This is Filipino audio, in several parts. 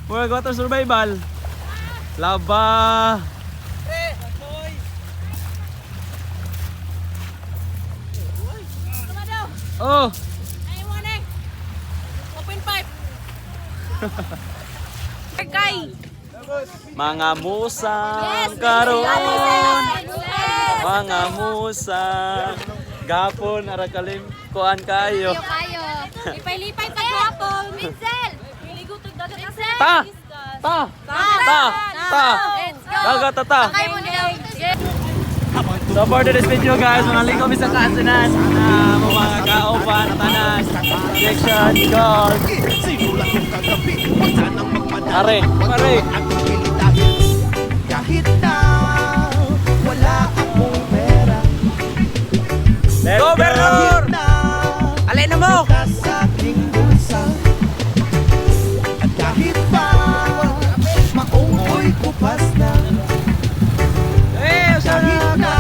World Water Survival. Laba. Oh. Ay mo na. Open pipe. Kay. Mga musang karon. Mga musang. Gapon ara kalim kuan kayo. Kayo. Lipay-lipay pa gwapo. Minsel. Ligo tug dagat na sir. Ta. Ta. Ta. Ta. Let's go. Dagat ta. Kay mo nila. So for today's video guys, mga liko mi sa kasinan na mga kauban tanan. Section gold. Are, are. Kahit na wala akong pera, Let's go, Bernor! alin na mo sa aking bulsa. At kahit pa maungkoy kupas na, Eh, usah kahit na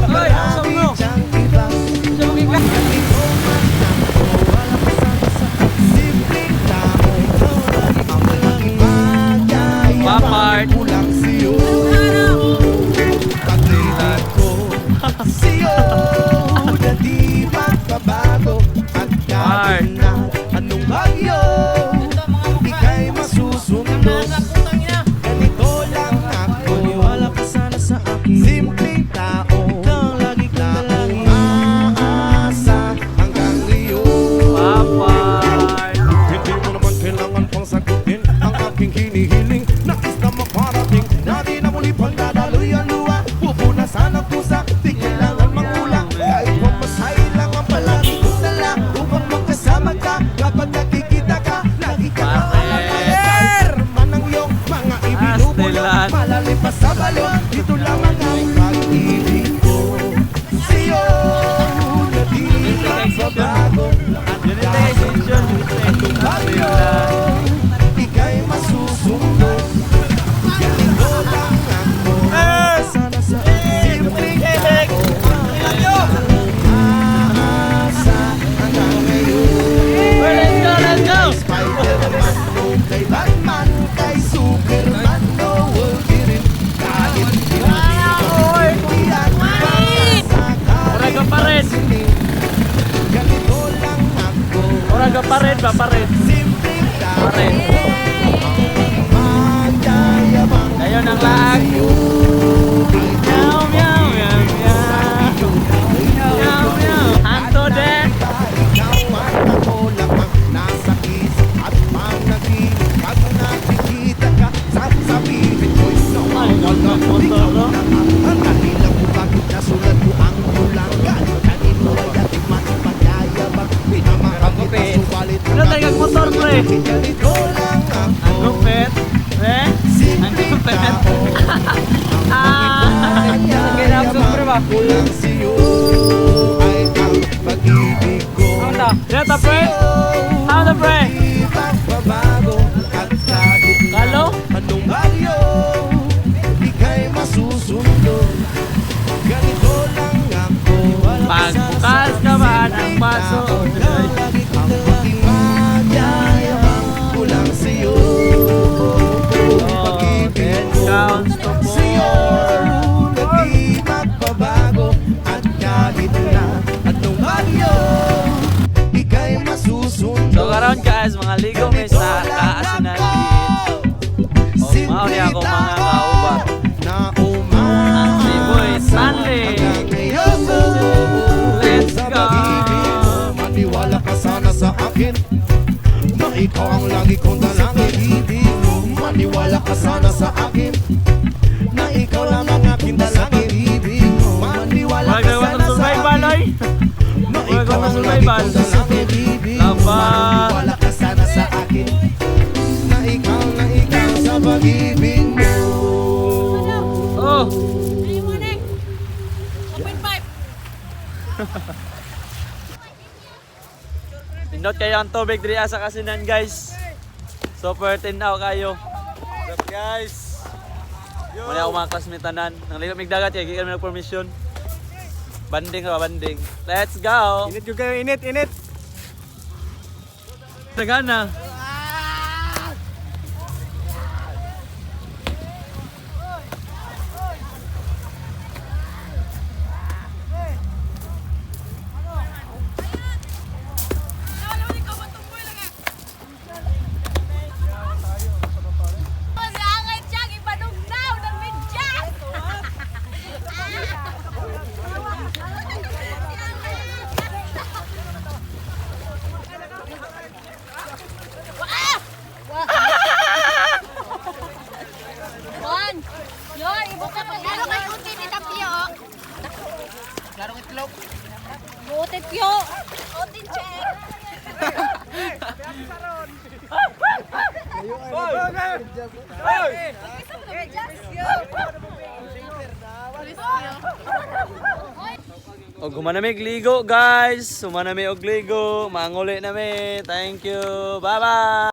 Hoy, usah mo. marami diyang iba, Usah mo kika. ito man ako wala pasang-asa. Simpleng tao, ang malaking bagay, Papart. kulang siyo. Pag-ibig ko siyo na di magbabago. At kahit na anong bagyo, ika'y masusunod. Ganito lang ako, wala ka sana sa akin. Simpleng tao, lagi kang aasa hanggang ngayon. Papart. Hindi mo naman kailangan pang sagutin ang aking hinihiling. Nais na makarating na di na muli pang dadaloy ang luwa. Pupunasan ang pusa, di kailangan mangulang. Kahit pamasahe lang ang palagi kong dala upang magkasama ka. Kapag nakikita ka, lagi ka maalala. Man ang iyong mga ibinubulong, Astilan. malalim pa sa balon. Dito lamang ang pag-ibig ko sa'yo na di magbabago. At Yun ito extension. anong bagyo, ika'y masusunod. Ganito lang ako, sana sa simpleng tao. Aasa hanggang ngayon. Let's go, let's go. Spider-Man o kay Batman, kay Superman o Wolverine. Kahit hindi at Oraga pa rin. ganito lang ako. Oraga pa rin, paparin. Simpleng tao, Parin. magyayabang Kayo ng laag. Meow, meow, meow, meow. Meow, meow. Hanto din. ikaw man ako lamang nasa isip at panaginip. Pag nakikita ka, sasabihin ko'y Ay, nagkamotor, ikaw no? na ang dahilan kung bakit nasulat ko ang ulangan. Kanino ay ating matipagyayabang pinamakan kita subalit Ano tayo motor, pre? ganito lang Ang ako. gupit. Eh? Ang Simpleng gupit. tao, Ah! Kinapsok, pre ba? kulang sa'yo ay ang pag-ibig ko. Ano ta? Dito, pre? Ano, pre? Di magbabago at kahit Kalo? anong bagyo, ika'y masusunod. Ganito lang ako. Pagbukas ka ba ng baso? Lagi kang aking magyayabang, kulang sa'yo. Pag-ibig ko Counts to sa'yo four. na di magbabago at kahit na anong bagyo, ika'y masusunod. So karon guys, mga ligo may sa kaasinan din. O mao ni ako mga kauban. Na Ang si Boy Stanley. Let's go. Maniwala ka sana sa akin na ikaw ang lagi kong dalangin. Ibig mo, maniwala ka sana sa akin na ikaw lang ang aking dalangin. Ibig mo, maniwala Wag ka na sana sa survival akin ay. na Wag ikaw na ang lagi survival. kong dalangin. Ibig mo, Laba. maniwala ka sana sa akin na ikaw sa pag-ibig mo. Oh. Ay mo na. Open pipe. Pindot kayo ang tubig diri sa kasinan guys. Super tinaw kayo. What's up guys? Muna ako mga classmate tanan. Nang ligo mig dagat kay gikan ng permission. Banding ra banding. Let's go. Init yung kayo, init. Sagana. O gumanamig ligo guys. Sumanami og ligo. Manguli nami. Thank you. Bye bye.